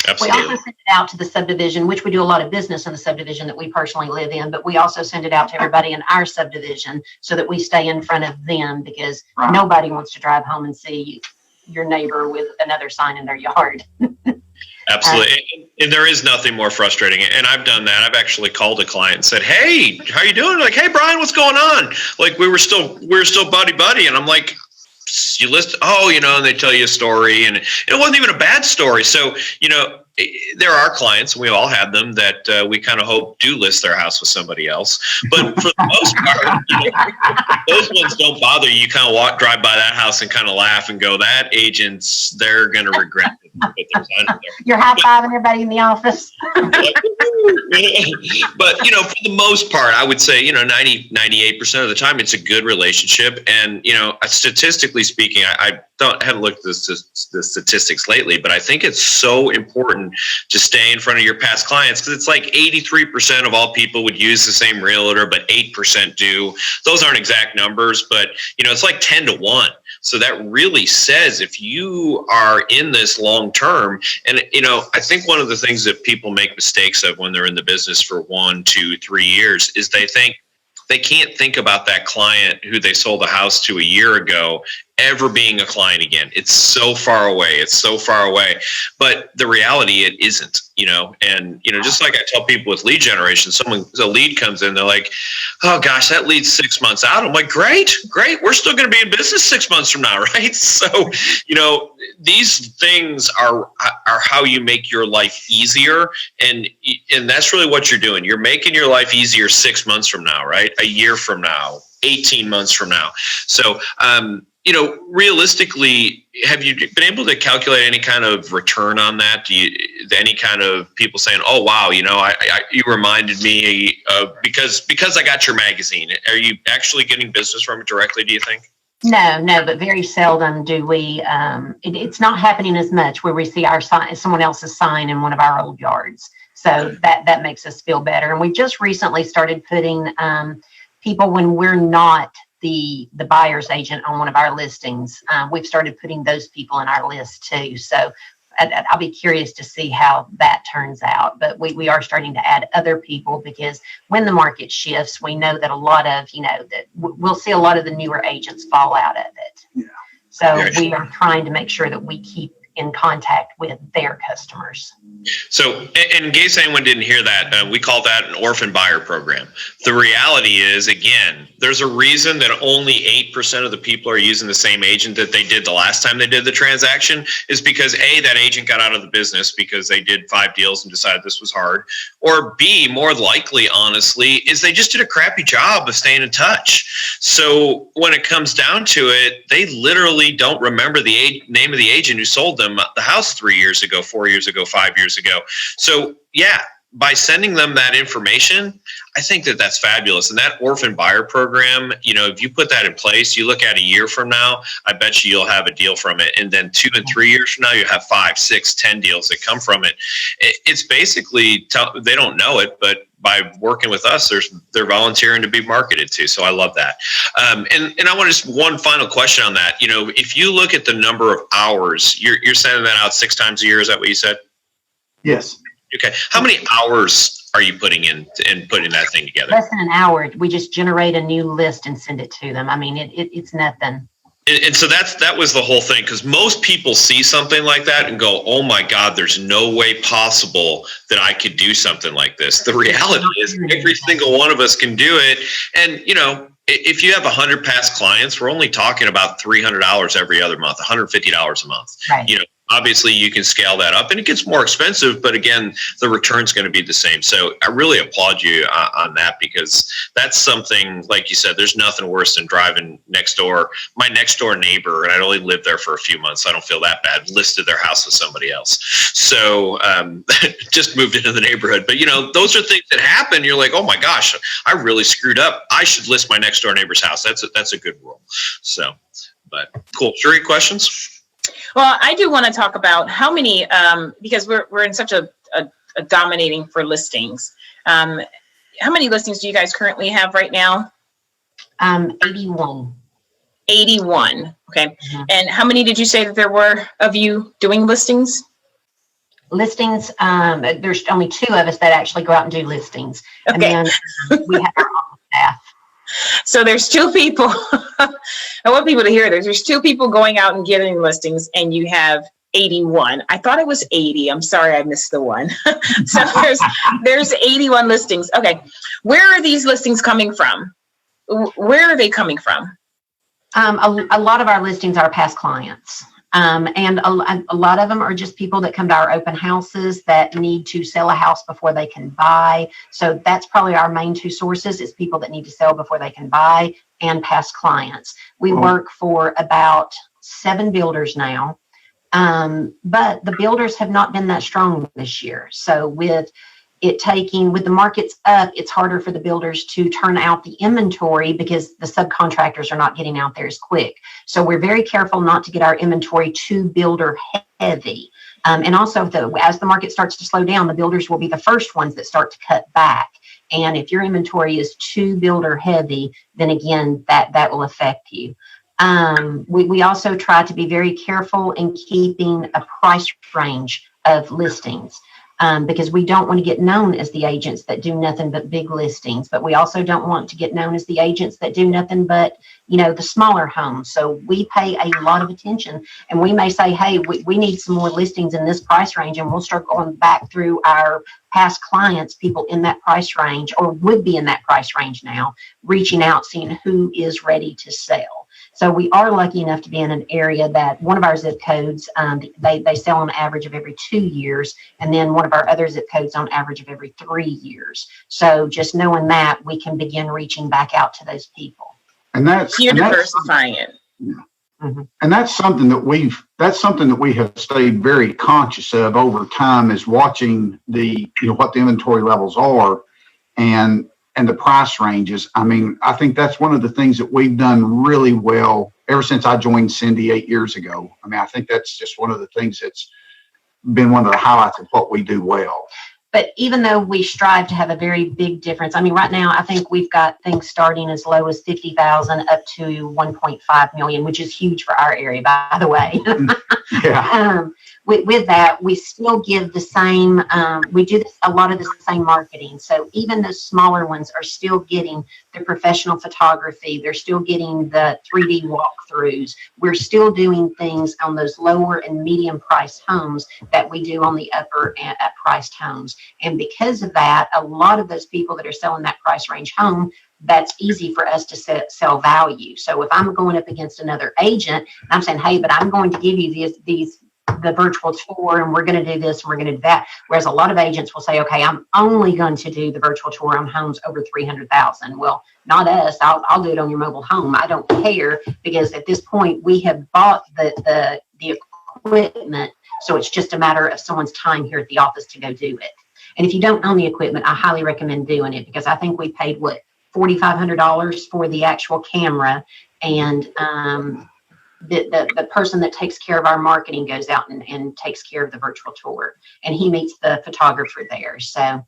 Speaker 6: Absolutely.
Speaker 3: We also send it out to the subdivision, which we do a lot of business in the subdivision that we personally live in, but we also send it out to everybody in our subdivision so that we stay in front of them, because nobody wants to drive home and see your neighbor with another sign in their yard.
Speaker 6: Absolutely. And there is nothing more frustrating. And I've done that. I've actually called a client and said, "Hey, how you doing?" Like, "Hey, Brian, what's going on?" Like, we were still buddy. And I'm like, "You list, and they tell you a story, and it wasn't even a bad story." So, there are clients, we all have them, that we kind of hope do list their house with somebody else. But for the most part, those ones don't bother you. You kind of drive by that house and kind of laugh and go, that agent's, they're going to regret it.
Speaker 3: You're high-fiving everybody in the office.
Speaker 6: But, for the most part, I would say, 98% of the time, it's a good relationship. And, statistically speaking, I haven't looked at the statistics lately, but I think it's so important to stay in front of your past clients, because it's like 83% of all people would use the same realtor, but 8% do. Those aren't exact numbers, but it's like 10 to 1. So that really says if you are in this long term, and I think one of the things that people make mistakes of when they're in the business for 1, 2, 3 years is they can't think about that client who they sold the house to a year ago ever being a client again. It's so far away. But the reality, it isn't, and, just like I tell people with lead generation, a lead comes in, they're like, "Oh gosh, that lead's 6 months out." I'm like, great. We're still going to be in business 6 months from now. Right. So, these things are how you make your life easier. And that's really what you're doing. You're making your life easier 6 months from now, right? A year from now, 18 months from now. So, realistically, have you been able to calculate any kind of return on that? Any kind of people saying, "Oh, wow, you reminded me of because I got your magazine." Are you actually getting business from it directly, do you think?
Speaker 3: No, but very seldom do we. It's not happening as much where we see our sign, someone else's sign in one of our old yards. So that makes us feel better. And we just recently started putting people, when we're not the buyer's agent on one of our listings, we've started putting those people in our list too. So I'll be curious to see how that turns out. But we are starting to add other people, because when the market shifts, we know that a lot of, that we'll see a lot of the newer agents fall out of it. Yeah. So we are trying to make sure that we keep in contact with their customers.
Speaker 6: So, in case anyone didn't hear that, we call that an orphan buyer program. The reality is, again, there's a reason that only 8% of the people are using the same agent that they did the last time they did the transaction, is because A, that agent got out of the business because they did 5 deals and decided this was hard, or B, more likely, honestly, is they just did a crappy job of staying in touch. So when it comes down to it, they literally don't remember the name of the agent who sold them the house 3 years ago, 4 years ago, 5 years ago. So yeah, by sending them that information, I think that's fabulous. And that orphan buyer program, if you put that in place, you look at a year from now, I bet you'll have a deal from it. And then 2 and 3 years from now, you have 5, 6, 10 deals that come from it. It's basically, they don't know it, but by working with us, they're volunteering to be marketed to. So I love that. And I want just one final question on that. If you look at the number of hours, you're sending that out 6 times a year. Is that what you said?
Speaker 4: Yes.
Speaker 6: Okay. How many hours are you putting in putting that thing together?
Speaker 3: Less than an hour. We just generate a new list and send it to them. I mean, it's nothing.
Speaker 6: And so that was the whole thing, because most people see something like that and go, oh my God, there's no way possible that I could do something like this. The reality is every single one of us can do it. And, if you have 100 past clients, we're only talking about $300 every other month, $150 a month.
Speaker 3: Right.
Speaker 6: Obviously you can scale that up and it gets more expensive, but again, the return's going to be the same. So I really applaud you on that, because that's something, like you said, there's nothing worse than driving next door. My next door neighbor, and I'd only lived there for a few months, so I don't feel that bad, listed their house with somebody else. So just moved into the neighborhood. But those are things that happen. You're like, oh my gosh, I really screwed up. I should list my next door neighbor's house. That's a good rule. So, but cool. Sherry, questions?
Speaker 5: Well, I do want to talk about how many, because we're in such a dominating for listings. How many listings do you guys currently have right now?
Speaker 3: 81.
Speaker 5: 81. Okay.
Speaker 3: Mm-hmm.
Speaker 5: And how many did you say that there were of you doing listings?
Speaker 3: Listings, there's only 2 of us that actually go out and do listings.
Speaker 5: Okay.
Speaker 3: And then we have our office staff.
Speaker 5: So there's 2 people. I want people to hear this. There's 2 people going out and getting listings, and you have 81. I thought it was 80. I'm sorry, I missed the one. So there's 81 listings. Okay. Where are these listings coming from? Where are they coming from?
Speaker 3: A lot of our listings are past clients. And a lot of them are just people that come to our open houses that need to sell a house before they can buy. So that's probably our main 2 sources, is people that need to sell before they can buy, and past clients. We work for about 7 builders now. But the builders have not been that strong this year. So with the markets up, it's harder for the builders to turn out the inventory because the subcontractors are not getting out there as quick. So we're very careful not to get our inventory too builder heavy. And also, as the market starts to slow down, the builders will be the first ones that start to cut back. And if your inventory is too builder heavy, then again, that will affect you. We also try to be very careful in keeping a price range of listings. Because we don't want to get known as the agents that do nothing but big listings, but we also don't want to get known as the agents that do nothing but, the smaller homes. So we pay a lot of attention, and we may say, hey, we need some more listings in this price range, and we'll start going back through our past clients, people in that price range or would be in that price range now, reaching out, seeing who is ready to sell. So we are lucky enough to be in an area that one of our zip codes, they sell on average of every 2 years. And then one of our other zip codes on average of every 3 years. So just knowing that, we can begin reaching back out to those people.
Speaker 4: And
Speaker 5: you're diversifying it.
Speaker 4: Yeah. Mm-hmm. And that's something that we have stayed very conscious of over time, is watching what the inventory levels are and the price ranges. I mean, I think that's one of the things that we've done really well ever since I joined Cindi 8 years ago. I mean, I think that's just one of the things that's been one of the highlights of what we do well.
Speaker 3: But even though we strive to have a very big difference, I mean, right now, I think we've got things starting as low as 50,000 up to 1.5 million, which is huge for our area, by the way.
Speaker 4: Yeah.
Speaker 3: With that, we still give the same, we do a lot of the same marketing. So even the smaller ones are still getting the professional photography. They're still getting the 3D walkthroughs. We're still doing things on those lower and medium priced homes that we do on the upper priced homes. And because of that, a lot of those people that are selling that price range home, that's easy for us to sell value. So if I'm going up against another agent, I'm saying, hey, but I'm going to give you the virtual tour, and we're going to do this, and we're going to do that. Whereas a lot of agents will say, okay, I'm only going to do the virtual tour on homes over 300,000. Well, not us. I'll do it on your mobile home. I don't care, because at this point we have bought the equipment. So it's just a matter of someone's time here at the office to go do it. And if you don't own the equipment, I highly recommend doing it, because I think we paid $4,500 for the actual camera, and the person that takes care of our marketing goes out and takes care of the virtual tour, and he meets the photographer there. So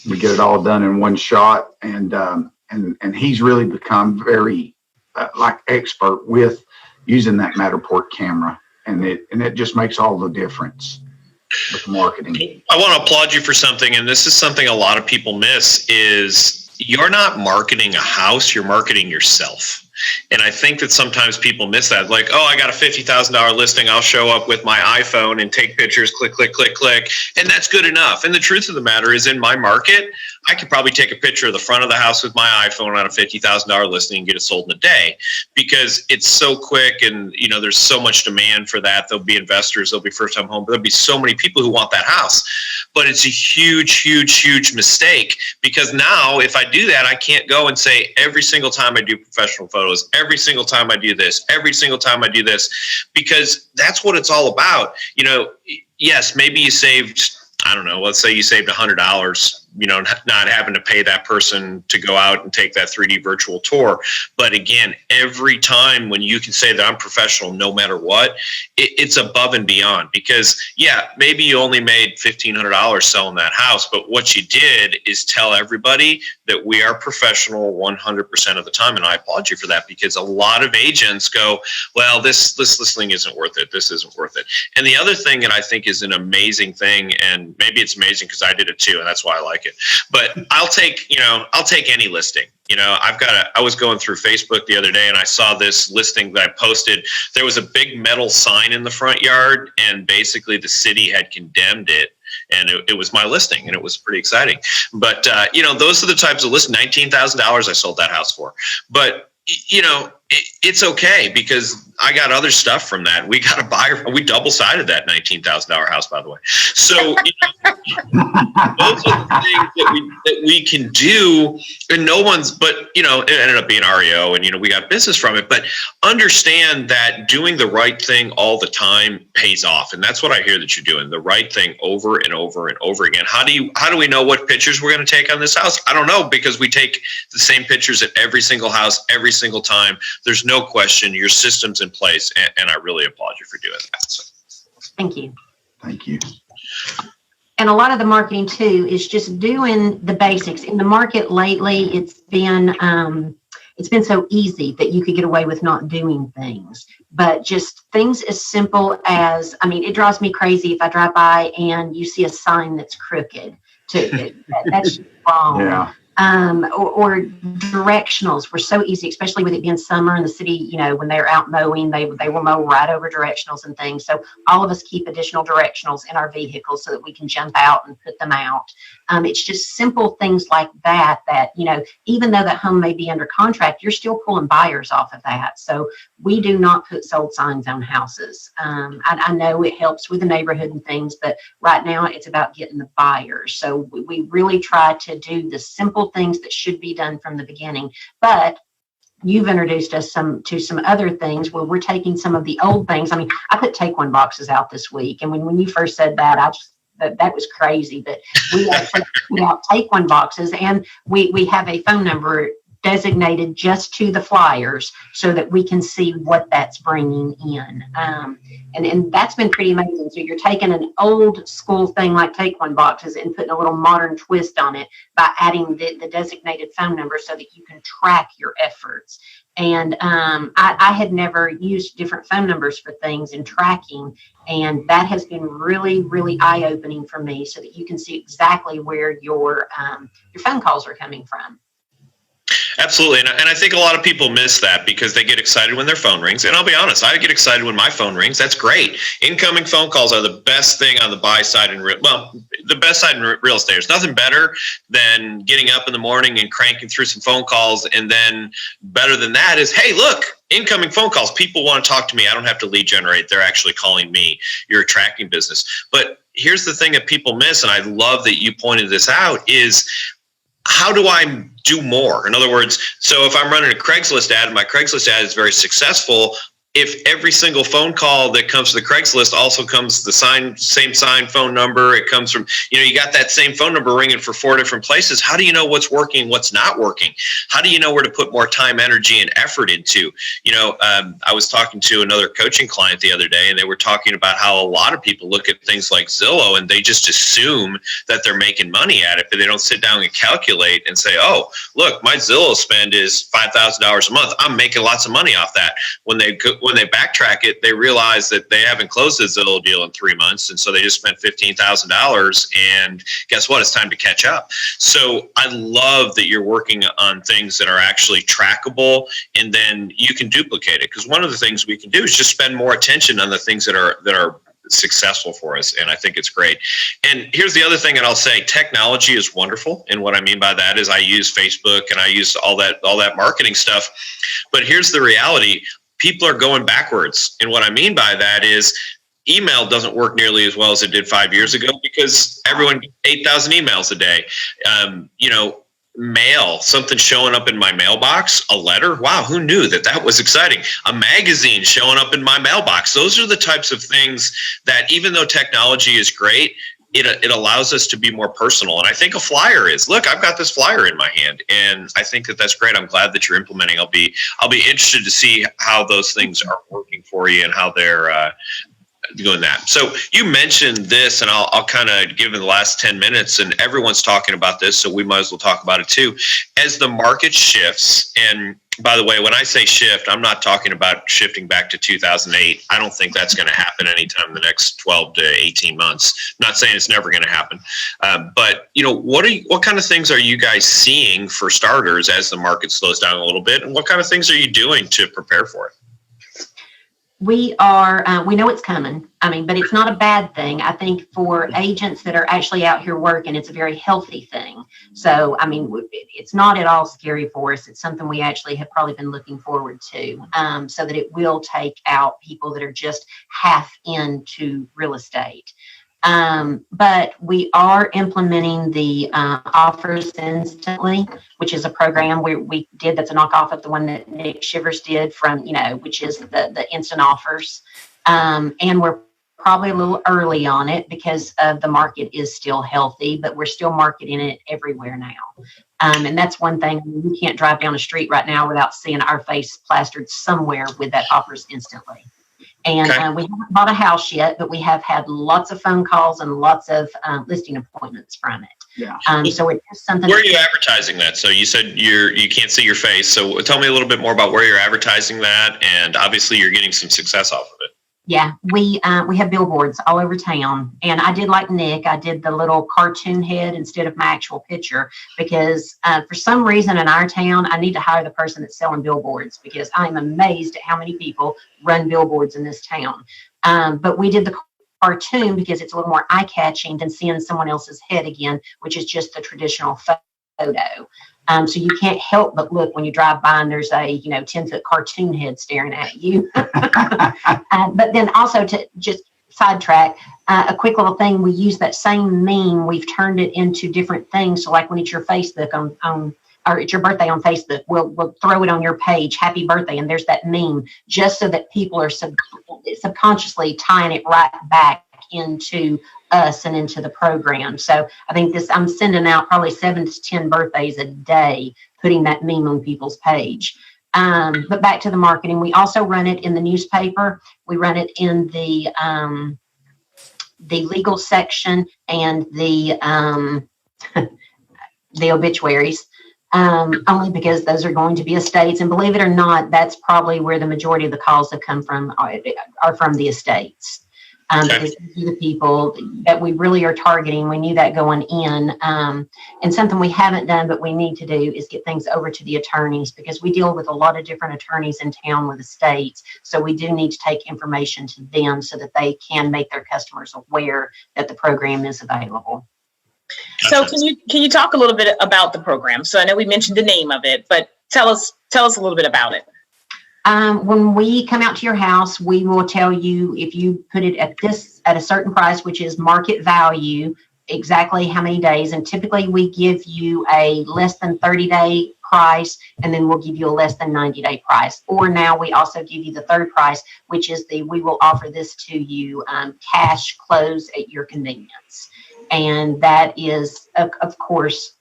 Speaker 4: we get it all done in one shot, and he's really become very expert with using that Matterport camera, and it just makes all the difference with marketing.
Speaker 6: I want to applaud you for something, and this is something a lot of people miss, is you're not marketing a house, you're marketing yourself. And I think that sometimes people miss that. Like, oh, I got a $50,000 listing. I'll show up with my iPhone and take pictures, click, click, click, click. And that's good enough. And the truth of the matter is, in my market, I could probably take a picture of the front of the house with my iPhone on a $50,000 listing and get it sold in a day, because it's so quick. And, you know, there's so much demand for that. There'll be investors, there'll be first time home, but there'll be so many people who want that house. But it's a huge, huge, huge mistake, because now if I do that, I can't go and say every single time I do professional photos, every single time I do this, every single time I do this, because that's what it's all about. You know, yes, maybe you saved, I don't know, let's say you saved $100, you know, not having to pay that person to go out and take that 3D virtual tour. But again, every time when you can say that I'm professional, no matter what, it's above and beyond. Because yeah, maybe you only made $1,500 selling that house, but what you did is tell everybody that we are professional 100% of the time. And I applaud you for that, because a lot of agents go, well, this listing isn't worth it. This isn't worth it. And the other thing that I think is an amazing thing, and maybe it's amazing because I did it too, and that's why I like it. But I'll take any listing. You know, I was going through Facebook the other day and I saw this listing that I posted. There was a big metal sign in the front yard, and basically the city had condemned it. And it was my listing, and it was pretty exciting. But, you know, those are the types of listings. $19,000 I sold that house for. But, you know, it's okay, because I got other stuff from that. We got a buyer. We double-sided that $19,000 house, by the way. So you know, those are the things that we can do, and no one's. But you know, it ended up being REO, and you know, we got business from it. But understand that doing the right thing all the time pays off, and that's what I hear that you're doing, the right thing over and over and over again. How do we know what pictures we're going to take on this house? I don't know, because we take the same pictures at every single house every single time. There's no question. Your system's in place, and I really applaud you for doing that. So.
Speaker 3: Thank you.
Speaker 4: Thank you.
Speaker 3: And a lot of the marketing too is just doing the basics. In the market lately, it's been so easy that you could get away with not doing things. But just things as simple as, I mean, it drives me crazy if I drive by and you see a sign that's crooked. That's wrong.
Speaker 4: Yeah.
Speaker 3: Or directionals were so easy, especially with it being summer in the city. You know, when they're out mowing, they will mow right over directionals and things. So all of us keep additional directionals in our vehicles so that we can jump out and put them out. It's just simple things like that, you know, even though that home may be under contract, you're still pulling buyers off of that. So we do not put sold signs on houses. I know it helps with the neighborhood and things, but right now it's about getting the buyers. So we really try to do the simple things that should be done from the beginning. But you've introduced us to some other things where we're taking some of the old things. I mean, I put take one boxes out this week, and when you first said that, that was crazy. But we actually put out take one boxes, and we have a phone number designated just to the flyers so that we can see what that's bringing in. And that's been pretty amazing. So you're taking an old school thing like take one boxes and putting a little modern twist on it by adding the designated phone number so that you can track your efforts. And I had never used different phone numbers for things in tracking, and that has been really, really eye-opening for me so that you can see exactly where your phone calls are coming from.
Speaker 6: Absolutely. And I think a lot of people miss that because they get excited when their phone rings. And I'll be honest, I get excited when my phone rings. That's great. Incoming phone calls are the best thing on the buy side the best side in real estate. There's nothing better than getting up in the morning and cranking through some phone calls. And then better than that is, hey, look, incoming phone calls. People want to talk to me. I don't have to lead generate. They're actually calling me. You're attracting business. But here's the thing that people miss, and I love that you pointed this out, is how do I do more? In other words, so if I'm running a Craigslist ad and my Craigslist ad is very successful, if every single phone call that comes to the Craigslist also comes the same phone number, it comes from, you got that same phone number ringing for 4 different places. How do you know what's working, what's not working? How do you know where to put more time, energy, and effort into? I was talking to another coaching client the other day, and they were talking about how a lot of people look at things like Zillow and they just assume that they're making money at it, but they don't sit down and calculate and say, oh, look, my Zillow spend is $5,000 a month. I'm making lots of money off that. When when they backtrack it, they realize that they haven't closed this little deal in 3 months. And so they just spent $15,000, and guess what? It's time to catch up. So I love that you're working on things that are actually trackable, and then you can duplicate it. Because one of the things we can do is just spend more attention on the things that are successful for us, and I think it's great. And here's the other thing that I'll say: technology is wonderful, and what I mean by that is I use Facebook and I use all that marketing stuff. But here's the reality: people are going backwards, and what I mean by that is email doesn't work nearly as well as it did 5 years ago, because everyone gets 8,000 emails a day. Mail, something showing up in my mailbox, a letter. Wow, who knew that was exciting? A magazine showing up in my mailbox. Those are the types of things that, even though technology is great, it allows us to be more personal. And I think a flyer is, look, I've got this flyer in my hand, and I think that's great. I'm glad that you're implementing. I'll be interested to see how those things are working for you and how they're doing that. So you mentioned this, and I'll kind of give it the last 10 minutes, and everyone's talking about this, so we might as well talk about it too. As the market shifts, and by the way, when I say shift, I'm not talking about shifting back to 2008. I don't think that's going to happen anytime in the next 12 to 18 months. I'm not saying it's never going to happen. But what kind of things are you guys seeing, for starters, as the market slows down a little bit, and what kind of things are you doing to prepare for it?
Speaker 3: We know it's coming. But it's not a bad thing. I think for agents that are actually out here working, it's a very healthy thing. So, it's not at all scary for us. It's something we actually have probably been looking forward to, so that it will take out people that are just half into real estate. But we are implementing the offers instantly, which is a program we did that's a knockoff of the one that Nick Shivers did from, which is the instant offers. And we're probably a little early on it because the market is still healthy, but we're still marketing it everywhere now. And that's one thing. You can't drive down the street right now without seeing our face plastered somewhere with that offers instantly. And
Speaker 6: okay.
Speaker 3: We haven't bought a house yet, but we have had lots of phone calls and lots of listing appointments from it.
Speaker 4: Yeah.
Speaker 3: So it's just something.
Speaker 6: Where are you advertising that? So you said you can't see your face. So tell me a little bit more about where you're advertising that, and obviously you're getting some success off of it.
Speaker 3: Yeah, we have billboards all over town, and I did like Nick. I did the little cartoon head instead of my actual picture because for some reason in our town, I need to hire the person that's selling billboards because I'm amazed at how many people run billboards in this town. But we did the cartoon because it's a little more eye-catching than seeing someone else's head again, which is just the traditional photo. So you can't help but look when you drive by and there's a 10-foot cartoon head staring at you. But then also, to just sidetrack, a quick little thing, we use that same meme. We've turned it into different things. So like when it's your Facebook or it's your birthday on Facebook, we'll throw it on your page, happy birthday, and there's that meme, just so that people are subconsciously tying it right back into us and into the program. So I think I'm sending out probably 7 to 10 birthdays a day, putting that meme on people's page. But back to the marketing, we also run it in the newspaper. We run it in the legal section and the obituaries, only because those are going to be estates. And believe it or not, that's probably where the majority of the calls that come from are from the estates. Because these are the people that we really are targeting. We knew that going in. And something we haven't done, but we need to do, is get things over to the attorneys, because we deal with a lot of different attorneys in town with estates. So we do need to take information to them so that they can make their customers aware that the program is available.
Speaker 5: So can you talk a little bit about the program? So I know we mentioned the name of it, but tell us a little bit about it.
Speaker 3: When we come out to your house, we will tell you if you put it at a certain price, which is market value, exactly how many days. And typically we give you a less than 30-day price, and then we'll give you a less than 90-day price. Or now we also give you the third price, which is we will offer this to you cash close at your convenience. And that is, of course,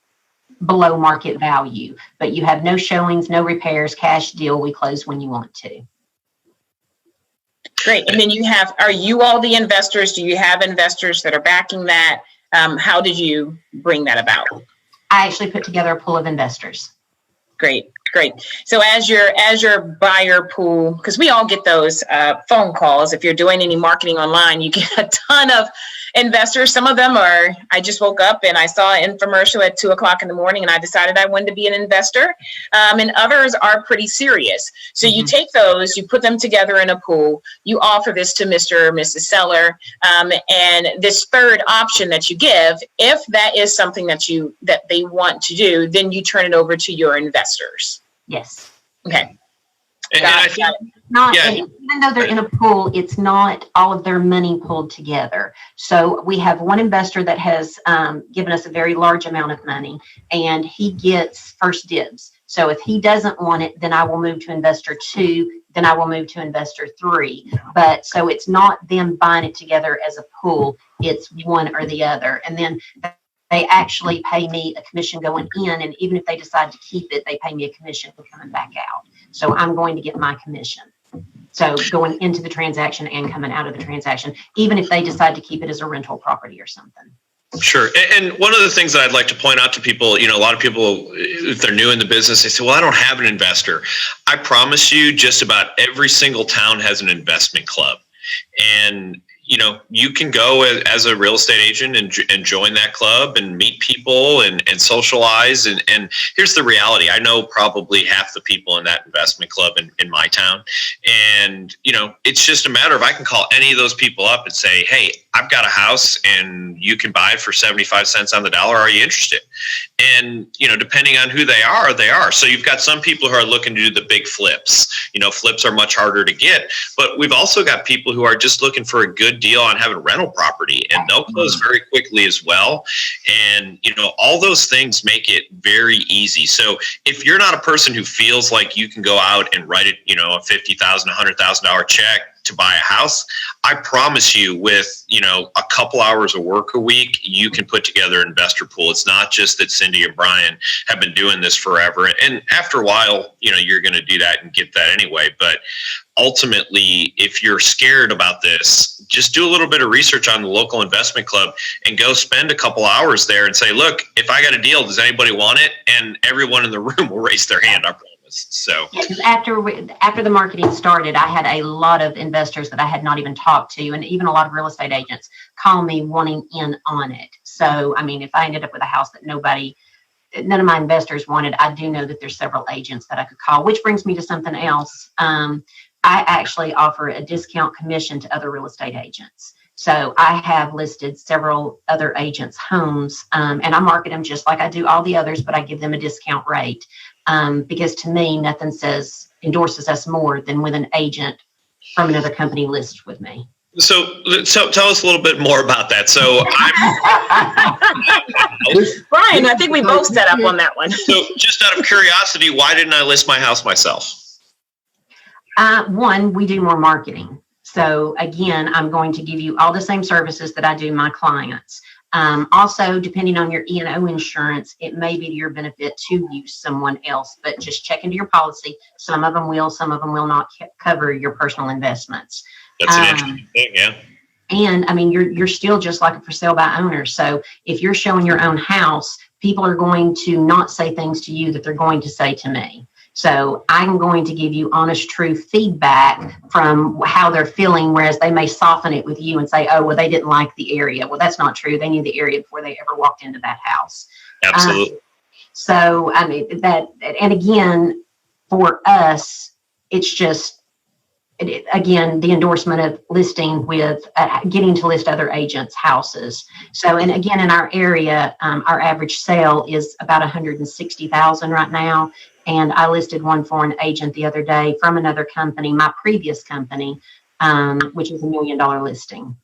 Speaker 3: below market value, but you have no showings, no repairs, cash deal. We close when you want to.
Speaker 5: Great. And then are you all the investors? Do you have investors that are backing that? How did you bring that about?
Speaker 3: I actually put together a pool of investors.
Speaker 5: Great. Great. So as your buyer pool, because we all get those phone calls. If you're doing any marketing online, you get a ton of investors. Some of them are, I just woke up and I saw an infomercial at 2:00 in the morning and I decided I wanted to be an investor. And others are pretty serious. So you take those, you put them together in a pool, you offer this to Mr. or Mrs. Seller. And this third option that you give, if that is something that they want to do, then you turn it over to your investors.
Speaker 3: Yes.
Speaker 5: Okay.
Speaker 6: And
Speaker 3: Even though they're in a pool, it's not all of their money pulled together. So we have one investor that has given us a very large amount of money, and he gets first dibs. So if he doesn't want it, then I will move to investor 2, then I will move to investor 3. But so it's not them buying it together as a pool, it's one or the other. And then they actually pay me a commission going in, and even if they decide to keep it, they pay me a commission for coming back out. So I'm going to get my commission. So going into the transaction and coming out of the transaction, even if they decide to keep it as a rental property or something.
Speaker 6: Sure. And one of the things that I'd like to point out to people, a lot of people, if they're new in the business, they say, well, I don't have an investor. I promise you, just about every single town has an investment club. And you can go as a real estate agent and join that club and meet people and socialize. And here's the reality. I know probably half the people in that investment club in my town. And, it's just a matter of, I can call any of those people up and say, hey, I've got a house and you can buy it for 75 cents on the dollar. Are you interested? And, depending on who they are. So you've got some people who are looking to do the big flips. Flips are much harder to get, but we've also got people who are just looking for a good deal on having rental property, and they'll close very quickly as well. And, all those things make it very easy. So if you're not a person who feels like you can go out and write it, a $50,000, $100,000 check to buy a house, I promise you with, a couple hours of work a week, you can put together an investor pool. It's not just that Cindi and Brian have been doing this forever. And after a while, you're going to do that and get that anyway. But ultimately, if you're scared about this, just do a little bit of research on the local investment club and go spend a couple hours there and say, look, if I got a deal, does anybody want it? And everyone in the room will raise their hand, I promise. So
Speaker 3: after the marketing started, I had a lot of investors that I had not even talked to, and even a lot of real estate agents call me wanting in on it. So, if I ended up with a house that none of my investors wanted, I do know that there's several agents that I could call, which brings me to something else. I actually offer a discount commission to other real estate agents. So I have listed several other agents' homes, and I market them just like I do all the others, but I give them a discount rate. Because to me, nothing endorses us more than with an agent from another company lists with me.
Speaker 6: So tell us a little bit more about that. So
Speaker 5: Brian, I think we both set up on that one.
Speaker 6: So just out of curiosity, why didn't I list my house myself?
Speaker 3: One, we do more marketing. So again, I'm going to give you all the same services that I do my clients. Also, depending on your E&O insurance, it may be to your benefit to use someone else, but just check into your policy. Some of them will, some of them will not cover your personal investments.
Speaker 6: That's an interesting thing, yeah.
Speaker 3: And you're still just like a for sale by owner. So if you're showing your own house, people are going to not say things to you that they're going to say to me. So I'm going to give you honest, true feedback from how they're feeling, whereas they may soften it with you and say, oh, well, they didn't like the area. Well, that's not true. They knew the area before they ever walked into that house.
Speaker 6: Absolutely.
Speaker 3: So, and again, for us, it's just, again, the endorsement of listing with getting to list other agents' houses. So, and again, in our area, our average sale is about $160,000 right now. And I listed one for an agent the other day from another company, my previous company, which is $1 million listing.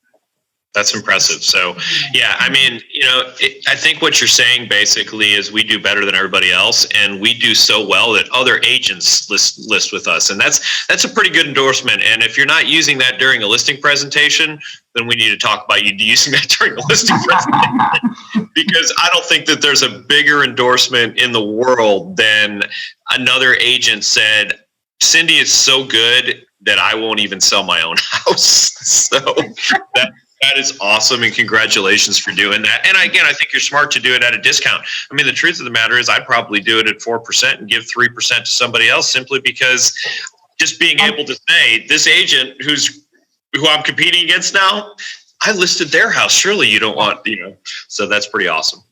Speaker 6: That's impressive. So, yeah, I think what you're saying basically is we do better than everybody else, and we do so well that other agents list with us, and that's a pretty good endorsement. And if you're not using that during a listing presentation, then we need to talk about you using that during a listing presentation, because I don't think that there's a bigger endorsement in the world than another agent said, Cindi is so good that I won't even sell my own house. So That is awesome, and congratulations for doing that. And again, I think you're smart to do it at a discount. I mean, the truth of the matter is I'd probably do it at 4% and give 3% to somebody else, simply because just being able to say, this agent who I'm competing against now, I listed their house. Surely you don't want, so that's pretty awesome.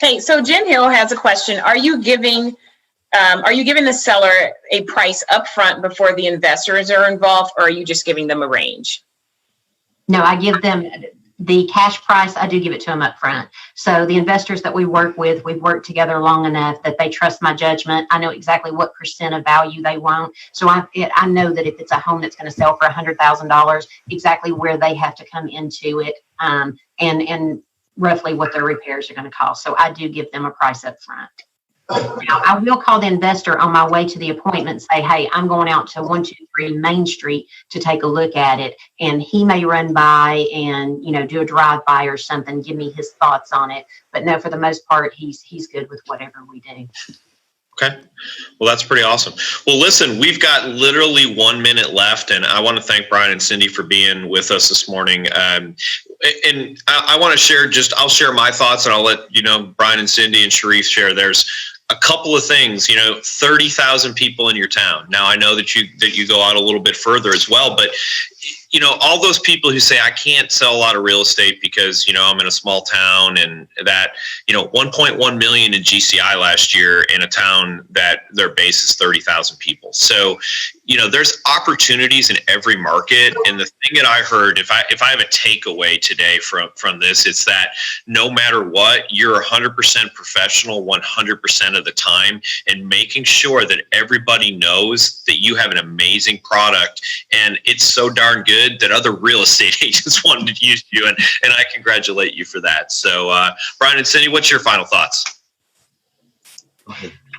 Speaker 5: Hey, so Jen Hill has a question. Are you giving the seller a price up front before the investors are involved, or are you just giving them a range?
Speaker 3: No, I give them the cash price. I do give it to them up front. So the investors that we work with, we've worked together long enough that they trust my judgment. I know exactly what percent of value they want. So I know that if it's a home that's going to sell for $100,000, exactly where they have to come into it, and roughly what their repairs are going to cost. So I do give them a price up front. Now, I will call the investor on my way to the appointment and say, hey, I'm going out to 123 Main Street to take a look at it. And he may run by and, do a drive-by or something, give me his thoughts on it. But no, for the most part, he's good with whatever we do.
Speaker 6: Okay. Well, that's pretty awesome. Well, listen, we've got literally 1 minute left, and I want to thank Brian and Cindi for being with us this morning. And I want to share I'll share my thoughts, and I'll let, Brian and Cindi and Sharif share theirs. A couple of things, 30,000 people in your town. Now, I know that you go out a little bit further as well, but all those people who say, I can't sell a lot of real estate because, I'm in a small town, and that, 1.1 million in GCI last year in a town that their base is 30,000 people. So, there's opportunities in every market. And the thing that I heard, if I have a takeaway today from this, it's that no matter what, you're 100% professional 100% of the time, and making sure that everybody knows that you have an amazing product, and it's so darn good that other real estate agents wanted to use you, and I congratulate you for that. So, Brian and Cindi, what's your final thoughts?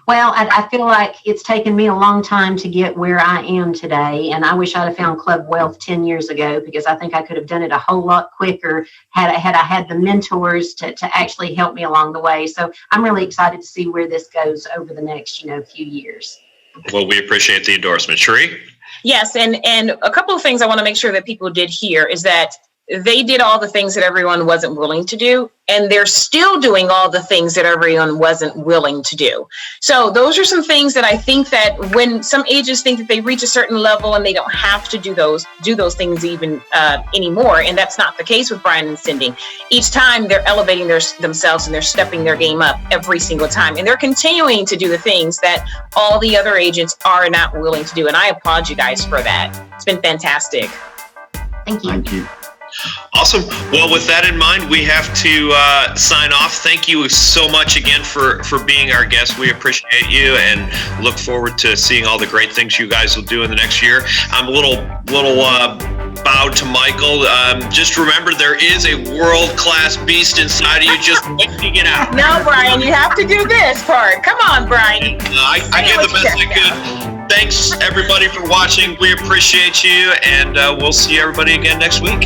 Speaker 3: Well, I feel like it's taken me a long time to get where I am today, and I wish I'd have found Club Wealth 10 years ago, because I think I could have done it a whole lot quicker had I had the mentors to actually help me along the way. So I'm really excited to see where this goes over the next, few years.
Speaker 6: Well, we appreciate the endorsement. Sheree?
Speaker 5: Yes, and a couple of things I want to make sure that people did hear is that they did all the things that everyone wasn't willing to do, and they're still doing all the things that everyone wasn't willing to do. So those are some things that I think that when some agents think that they reach a certain level and they don't have to do those things even anymore, and that's not the case with Brian and Cindi. Each time they're elevating themselves, and they're stepping their game up every single time, and they're continuing to do the things that all the other agents are not willing to do. And I applaud you guys for that. It's been fantastic.
Speaker 3: Thank you.
Speaker 4: Thank you.
Speaker 6: Awesome. Well, with that in mind, we have to sign off. Thank you so much again for being our guest. We appreciate you and look forward to seeing all the great things you guys will do in the next year. I'm a little bowed to Michael. Just remember, there is a world-class beast inside of you. Just wait to get out.
Speaker 5: No, Brian, you have to do this part. Come on, Brian.
Speaker 6: I did the best I could. Thanks, everybody, for watching. We appreciate you, and we'll see everybody again next week.